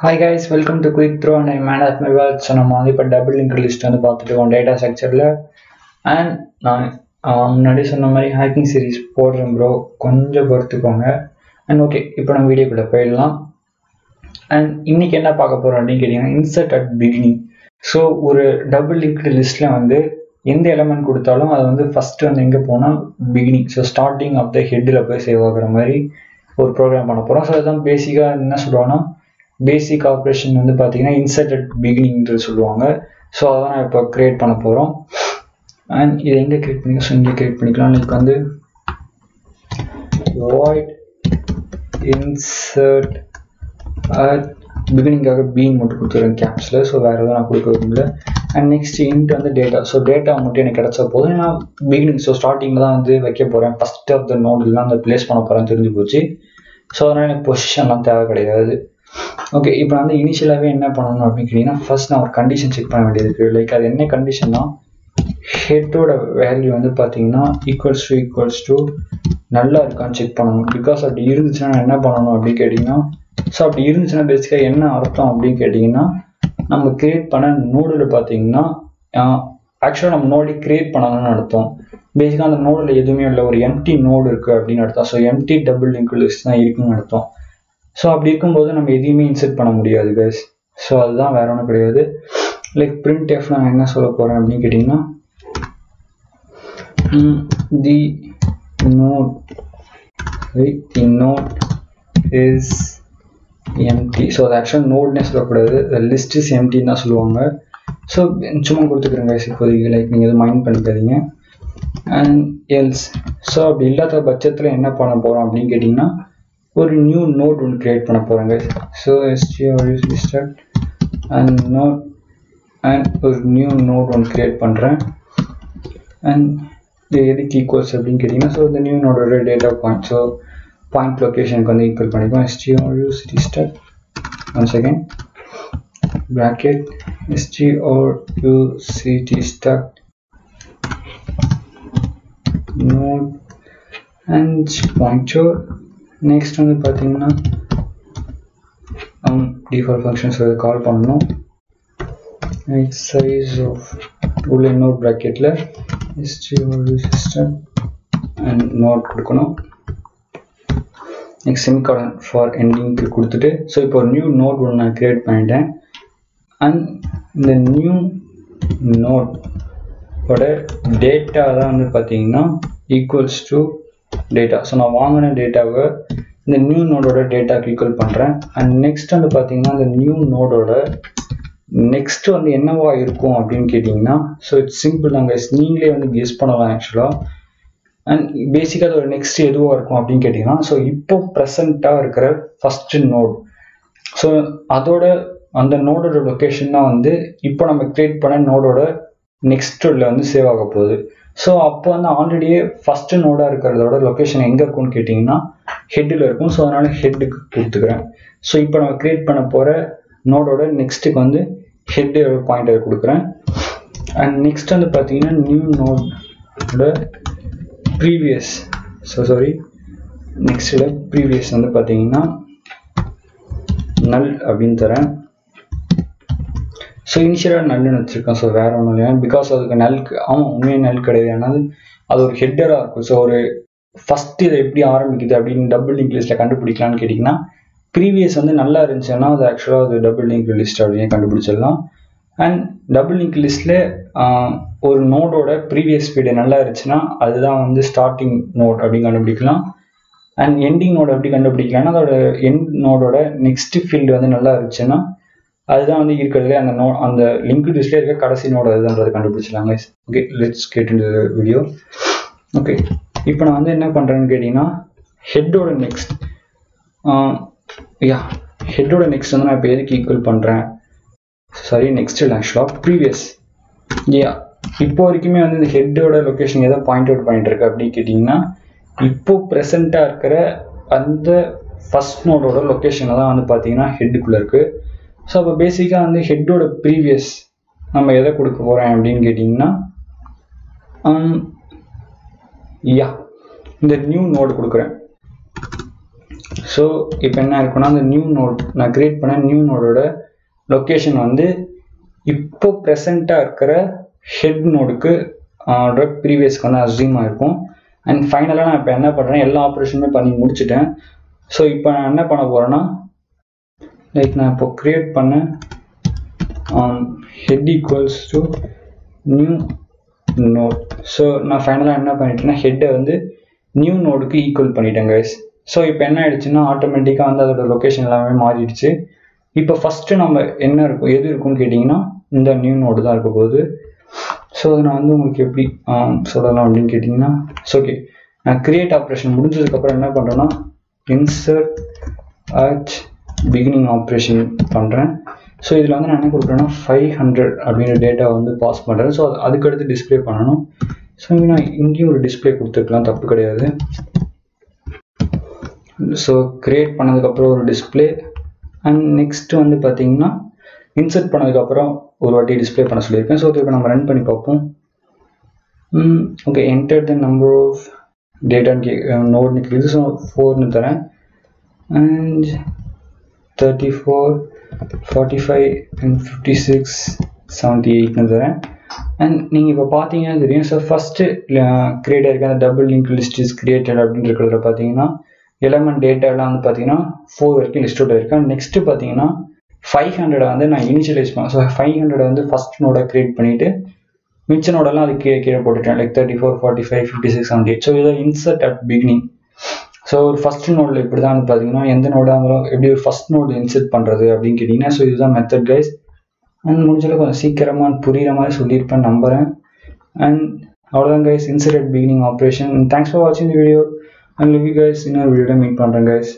Hi guys, welcome to Quick Throw and I'm man at my world. So நம்ம வந்து இப்போ double linked list வந்து பார்த்துட்டு இருக்கோம் டேட்டா ஸ்ட்ரக்சரில். அண்ட் நான் முன்னாடி சொன்ன மாதிரி ஹேக்கிங் சீரிஸ் போடுறேன் ப்ரோ, கொஞ்சம் பொறுத்துக்கோங்க. அண்ட் ஓகே, இப்போ நம்ம வீடியோக்குள்ளே போயிடலாம். அண்ட் இன்னைக்கு என்ன பார்க்க போகிறோம் அப்படின்னு கேட்டிங்கன்னா, இன்சர்ட் அட் பிகினிங். ஸோ ஒரு டபுள் லிங்க்டு லிஸ்ட்டில் வந்து எந்த எலமெண்ட் கொடுத்தாலும் அது வந்து ஃபஸ்ட்டு வந்து எங்கே போனால் beginning, so starting of the ஹெட்டில் போய் சேவ் ஆகுற மாதிரி ஒரு ப்ரோக்ராம் பண்ண போகிறோம். ஸோ அதுதான் பேசிக்காக என்ன சொல்லுவாங்கன்னா, பேசிக் ஆப்ரேஷன் வந்து பார்த்தீங்கன்னா இன்சர்ட் அட் பிகினிங்கிறது சொல்லுவாங்க. ஸோ அதான் நான் இப்போ க்ரியேட் பண்ண போகிறோம். அண்ட் இதை எங்கே க்ரியேட் பண்ணிக்கலாம்? ஸோ இங்கே க்ரியேட் பண்ணிக்கலாம். லைக் வந்து void insert at பிகினிங்காக பீன் மட்டும் கொடுத்துருக்கேன் கேப்ஸில். ஸோ வேறு எதுவும் நான் கொடுக்க விரும்பல. அண்ட் நெக்ஸ்ட் இன்ட் வந்து டேட்டா. ஸோ டேட்டா மட்டும் எனக்கு கிடச்சா போதும். நான் பிகினிங் ஸோ ஸ்டார்டிங்கில் தான் வந்து வைக்க போகிறேன். ஃபஸ்ட் ஆஃப் த நோடில் தான் அந்த பிளேஸ் பண்ண போகிறேன் தெரிஞ்சு போச்சு. ஸோ அதனால் எனக்கு பொசிஷன்லாம் தேவை கிடையாது. ஓகே, இப்போ வந்து இனிஷியலாகவே என்ன பண்ணணும் அப்படின்னு கேட்டிங்கன்னா, ஃபர்ஸ்ட் நான் ஒரு கண்டிஷன் செக் பண்ண வேண்டியது இருக்குது. லைக் அது என்ன கண்டிஷன்னா, ஹெட்டோட வேல்யூ வந்து பார்த்தீங்கன்னா ஈக்குவல்ஸ் டு நல்லா இருக்கான்னு செக் பண்ணணும். பிகாஸ் அப்படி இருந்துச்சுன்னா நான் என்ன பண்ணணும் அப்படின்னு கேட்டிங்கன்னா, ஸோ அப்படி இருந்துச்சுன்னா பேசிக்காக என்ன அர்த்தம் அப்படின்னு கேட்டிங்கன்னா, நம்ம கிரியேட் பண்ண நோடில் பார்த்தீங்கன்னா ஆக்சுவலாக நம்ம நோடி கிரியேட் பண்ணணும்னு அர்த்தம். பேசிக்காக அந்த நோடில் எதுவுமே இல்லை, ஒரு எம்டி நோடு இருக்குது அப்படின்னு அர்த்தம். So empty double linked list தான் இருக்குன்னு அர்த்தம். ஸோ அப்படி இருக்கும்போது நம்ம எதையுமே இன்சர்ட் பண்ண முடியாது கைஸ். ஸோ அதுதான் வேற ஒன்றும் கிடையாது. லைக் பிரிண்ட் எஃப் நான் என்ன சொல்ல போகிறேன் அப்படின்னு கேட்டிங்கன்னா, தி நோட் இஸ் எம்டி. ஸோ அது ஆக்சுவலாக நோட்னே சொல்லக்கூடாது, லிஸ்ட் இஸ் எம்டின்னு தான் சொல்லுவாங்க. ஸோ சும்மா கொடுத்துக்கிறேன் கைஸ் இப்போதைக்கு. லைக் நீங்கள் எதுவும் மைண்ட் பண்ணிக்காதீங்க. And else. ஸோ அப்படி இல்லாத பட்சத்தில் என்ன பண்ண போகிறோம் அப்படின்னு கேட்டிங்கன்னா, ஒரு நியூ நோட் ஒன்று கிரியேட் பண்ண போகிறாங்க. So str and node and ஒரு நியூ நோட் ஒன்று கிரியேட் பண்ணுறேன். அண்ட் இது எதுக்கு ஈக்குவல்ஸ் அப்படின்னு கேட்டிங்கன்னா, ஸோ இந்த நியூ நோடோட டேட்டா பாயிண்ட், ஸோ பாயிண்ட் லொக்கேஷனுக்கு வந்து ஈக்குவல் பண்ணிப்போம். str one second bracket str node and pointer. Next வந்து பார்த்தீங்கன்னா டிஃபால்ட் ஃபங்க்ஷன்ஸ் கால் பண்ணணும். சைஸ் ஆஃப் உள்ள இன்னொரு ப்ராக்கெட்டில் சிஸ்டம் அண்ட் நோட் கொடுக்கணும். நெக்ஸ்ட் செமிகாலன் ஃபார் எண்டிங்க்கு கொடுத்துட்டு, ஸோ இப்போ ஒரு நியூ நோட் ஒன்று நான் க்ரியேட் பண்ணிட்டேன். அண்ட் இந்த நியூ நோட்டோட டேட்டா தான் வந்து பார்த்தீங்கன்னா ஈக்குவல்ஸ் டு டேட்டா. ஸோ நான் வாங்கின டேட்டாவை இந்த நியூ நோடோட டேட்டாக்கு ஈக்குவல் பண்ணுறேன். அண்ட் நெக்ஸ்ட் வந்து பார்த்தீங்கன்னா இந்த நியூ நோடோட நெக்ஸ்ட் வந்து என்னவா இருக்கும் அப்படின்னு கேட்டிங்கன்னா, ஸோ இட்ஸ் சிம்பிள். நாங்கள் நீங்களே வந்து கெஸ் பண்ணலாம் ஆக்சுவலாக. அண்ட் பேசிக்காக அதோட நெக்ஸ்ட் எதுவாக இருக்கும் அப்படின்னு கேட்டிங்கன்னா, ஸோ இப்போ ப்ரெசண்ட்டாக இருக்கிற ஃபஸ்ட்டு நோட், ஸோ அதோட அந்த நோடோட லொக்கேஷன் தான் வந்து இப்போ நம்ம கிரியேட் பண்ண நோடோட நெக்ஸ்ட்டில் வந்து சேவ் ஆக போகுது. ஸோ அப்போ வந்து ஆல்ரெடியே ஃபஸ்ட்டு நோடாக இருக்கிறதோட லொக்கேஷன் எங்கே இருக்கும்னு கேட்டிங்கன்னா ஹெட்டில் இருக்கும். ஸோ அதனால் ஹெட்டுக்கு கொடுத்துக்கிறேன். ஸோ இப்போ நம்ம க்ரியேட் பண்ண போகிற நோடோட நெக்ஸ்ட்டுக்கு வந்து ஹெட்டு பாயிண்டர் கொடுக்குறேன். அண்ட் நெக்ஸ்ட் வந்து பார்த்தீங்கன்னா நியூ நோடோட ப்ரீவியஸ், நெக்ஸ்ட்டில் ப்ரீவியஸ் வந்து பார்த்தீங்கன்னா நல் அப்படின்னு தரேன். ஸோ இனிஷியலாக நல்லுன்னு வச்சுருக்கேன். ஸோ வேறு ஒன்றும் இல்லை, பிகாஸ் அதுக்கு நல்க்கு உண்மையாக நல் கிடையாது. ஆனால் அது ஒரு ஹெட்டராக இருக்கும். ஸோ ஒரு ஃபஸ்ட்டு இதை எப்படி ஆரம்பிக்குது அப்படின்னு டபுள் லிங்க் லிஸ்ட்டில் கண்டுபிடிக்கலான்னு கேட்டிங்கன்னா, ப்ரீவியஸ் வந்து நல்லா இருந்துச்சுன்னா அது ஆக்சுவலாக அது டபுள் லிங்க் லிஸ்ட் அப்படின்னு கண்டுபிடிச்சிடலாம். அண்ட் டபுள் லிங்க் லிஸ்ட்டில் ஒரு நோடோட ப்ரீவியஸ் ஃபீல்டு நல்லா இருந்துச்சுன்னா அதுதான் வந்து ஸ்டார்டிங் நோட் அப்படின்னு கண்டுபிடிக்கலாம். அண்ட் எண்டிங் நோட் எப்படி கண்டுபிடிக்கலாம்னா, அதோட எண்ட் நோடோட நெக்ஸ்ட் ஃபீல்டு வந்து நல்லா இருந்துச்சுன்னா அதுதான் வந்து இருக்கிறதுலே அந்த லிங்க் லிஸ்ட்லேயே இருக்க கடைசி நோடு அதுதான்றது கண்டுபிடிச்சிடலாங்க. Okay, let's get into the video. Okay, இப்போ நான் வந்து என்ன பண்ணுறேன்னு கேட்டிங்கன்னா, ஹெட்டோட நெக்ஸ்ட் வந்து நான் இப்போ எதுக்கு ஈக்குவல் பண்ணுறேன், நெக்ஸ்ட் இல்லை ஆக்சுவலாக ப்ரீவியஸ். இப்போ வரைக்குமே வந்து இந்த ஹெட்டோட லொக்கேஷன் எதை பாயிண்ட் அவுட் பண்ணிட்டு இருக்கு அப்படின்னு கேட்டிங்கன்னா, இப்போ ப்ரெசண்ட்டாக இருக்கிற அந்த ஃபஸ்ட் நோடோட லொக்கேஷனை தான் வந்து பார்த்தீங்கன்னா ஹெட்டுக்குள்ளே இருக்குது. ஸோ அப்போ பேசிக்காக வந்து ஹெட்டோட ப்ரீவியஸ் நம்ம எதை கொடுக்க போகிறேன் அப்படின்னு கேட்டிங்கன்னா, இந்த நியூ நோடு கொடுக்குறேன். ஸோ இப்போ என்ன இருக்குன்னா அந்த நியூ நோட் நான் கிரியேட் பண்ண நியூ நோடோட லொக்கேஷன் வந்து இப்போ ப்ரெசண்ட்டாக இருக்கிற ஹெட் நோடுக்கு ப்ரீவியஸ்க்கு வந்து அஸ்யூம் ஆகிருக்கும். அண்ட் ஃபைனலாக நான் இப்போ என்ன பண்ணுறேன், எல்லா ஆப்ரேஷனுமே பண்ணி முடிச்சுட்டேன். ஸோ இப்போ நான் என்ன பண்ண போகிறேன்னா லைக் நான் இப்போ க்ரியேட் பண்ண head equals to new node. So நான் ஃபைனலாக என்ன பண்ணிட்டேன்னா ஹெட்டை வந்து நியூ நோடுக்கு ஈக்குவல் பண்ணிட்டேன் கைஸ். ஸோ இப்போ என்ன ஆயிடுச்சுன்னா ஆட்டோமேட்டிக்காக வந்து அதோட லொக்கேஷன் எல்லாமே மாறிடுச்சு. இப்போ ஃபஸ்ட்டு நம்ம என்ன இருக்கும் எது இருக்குன்னு கேட்டிங்கன்னா இந்த நியூ நோடு தான் இருக்க போகுது. ஸோ நான் வந்து உங்களுக்கு எப்படி சொல்லலாம் அப்படின்னு கேட்டிங்கன்னா ஓகே, நான் கிரியேட் ஆப்ரேஷன் முடிஞ்சதுக்கப்புறம் என்ன பண்ணுறேன்னா இன்சர்ட் அட் பிகினிங் ஆப்ரேஷன் பண்ணுறேன். ஸோ இதில் வந்து நான் என்ன கொடுக்குறேன்னா 500 அப்படின்ற டேட்டா வந்து பாஸ் பண்ணுறேன். ஸோ அதுக்கடுத்து டிஸ்பிளே பண்ணணும். ஸோ நான் இங்கேயும் ஒரு டிஸ்பிளே கொடுத்துருக்கலாம், தப்பு கிடையாது. ஸோ கிரியேட் பண்ணதுக்கப்புறம் ஒரு டிஸ்பிளே அண்ட் நெக்ஸ்ட் வந்து பார்த்தீங்கன்னா இன்சர்ட் பண்ணதுக்கப்புறம் ஒரு வாட்டி டிஸ்பிளே பண்ண சொல்லியிருக்கேன். ஸோ இப்போ நம்ம ரன் பண்ணி பார்ப்போம். Okay, enter the number of டேட்டான்னு நோட்னு கேட்குது. ஸோ 4ன்னு தரேன் அண்ட் 34, 45 and 56, 78ன்னு தரேன். அண்ட் நீங்கள் இப்போ பார்த்தீங்கன்னா தெரியும். ஸோ ஃபஸ்ட்டு கிரியேட் ஆகிருக்க அந்த double linked list is created அப்படின்னு இருக்கிறதுல பார்த்தீங்கன்னா எலமெண்ட் டேட்டாலாம் வந்து பார்த்தீங்கன்னா 4 வரைக்கும் லிஸ்ட் அவுட் ஆகிருக்கு. நெக்ஸ்ட்டு பார்த்தீங்கன்னா 500 வந்து நான் இனிஷியலைஸ் பண்ணேன். ஸோ 500 வந்து ஃபஸ்ட் நோட கிரியேட் பண்ணிவிட்டு மிச்ச நோடெல்லாம் அது கீழே போட்டுட்டேன். லைக் 34, 45, 56, 78. ஸோ இதை இன்சர்ட் அட் பிகினிங். ஸோ ஒரு ஃபஸ்ட் நோடில் இப்படி தான் வந்து பார்த்தீங்கன்னா எந்த நோடாக இருந்தாலும் எப்படி ஒரு ஃபஸ்ட் நோடு இன்சர்ட் பண்ணுறது அப்படின்னு கேட்டிங்கன்னா ஸோ இதுதான் மெத்தட் கைஸ். அண்ட் முடிஞ்சாலும் கொஞ்சம் சீக்கிரமாக புரிகிற மாதிரி சொல்லியிருப்பேன் நம்புகிறேன். அண்ட் அவ்வளோதான் guys, insert at beginning operation. Thanks for வாட்சிங் the video. And love you guys. இன்னொரு வீடியோவில் மீட் பண்ணுறேன் கைஸ்.